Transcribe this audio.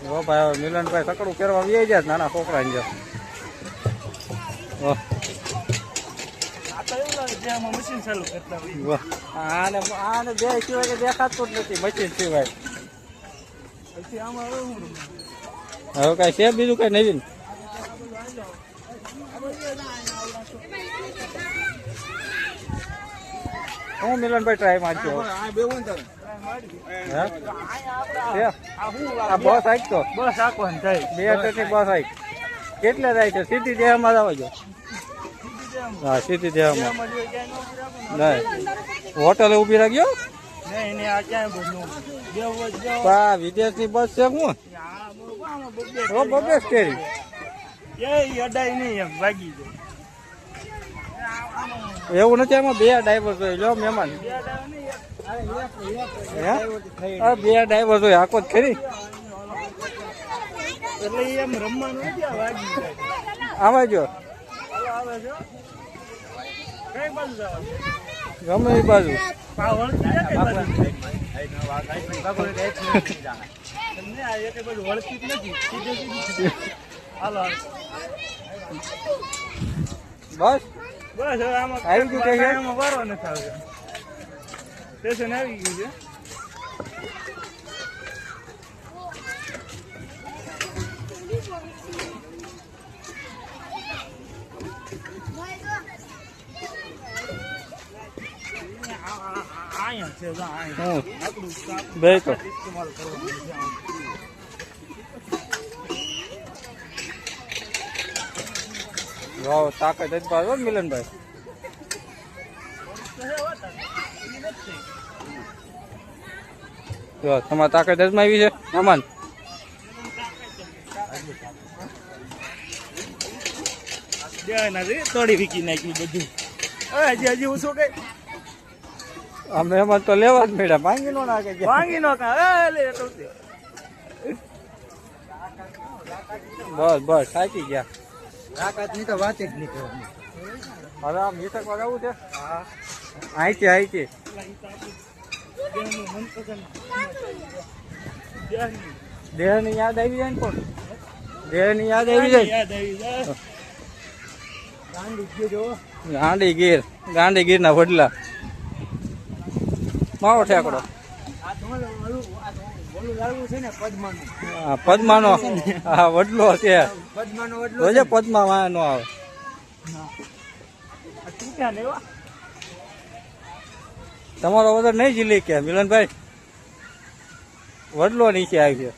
ઓ ભાઈ મિલનભાઈ સકડું પહેરવા આવી જાય નાના છોકરાને જો આને આને બે સિવાય કે દેખાતું જ નથી મશીન સિવાય. હવે કઈ છે બીજું કઈ નવીન? હું મિલનભાઈ ટ્રાય મારજો. આ બસ આઈ તો બસ આખવાની થાય બે ટ્રેનની બસ આઈ કેટલે જાય છે? સીધી દેહમાં જ આવજો. હા સીધી દેહમાં નહીં હોટલે ઉભી રાખ્યો. વિદેશની બસ છે હું બબે સ્ટેરી એવું નથી. એમાં બે ડ્રાઈવર જોઈએ લો મહેમાન. બે ડ્રાઈવર જોઈએ આખો જ ખરી. એટલે એમ રમવાનું આવા જો ગમે એ બાજુ બસ બસ હવે આમાં આવી ગયું આમાં વારો નથી આવ્યો. સ્ટેશન આવી ગયું છે. બે તો તાકાત જ પાડો મિલનભાઈ. જો તમારે તાકાત જ માં આવી છે મહેમાન. તોડી વીકી નાખ્યું બધું. હજી હજી હું શું કઈ આ મહેમાન તો લેવા જ મળ્યા. માંગી નો નાખે ભાંગી નો બસ બસ થાકી ગયા. તાકાત ની તો વાત જ નહીં કરવાની. હવે આમ મીઠક વગાવું છે. અહીંથી અહીંથી દેહ ની યાદ આવી જાય ને પણ દેહ ની યાદ આવી જાય. ગાંડી ગીર ના વડલા માવો ઠેકડો. પદ્માનો હા વડલો છે. પદ્મા વાય નો આવે. તમારો ઓર્ડર નહીં જીલી કે મિલનભાઈ? વડલો નીચે આવી છે.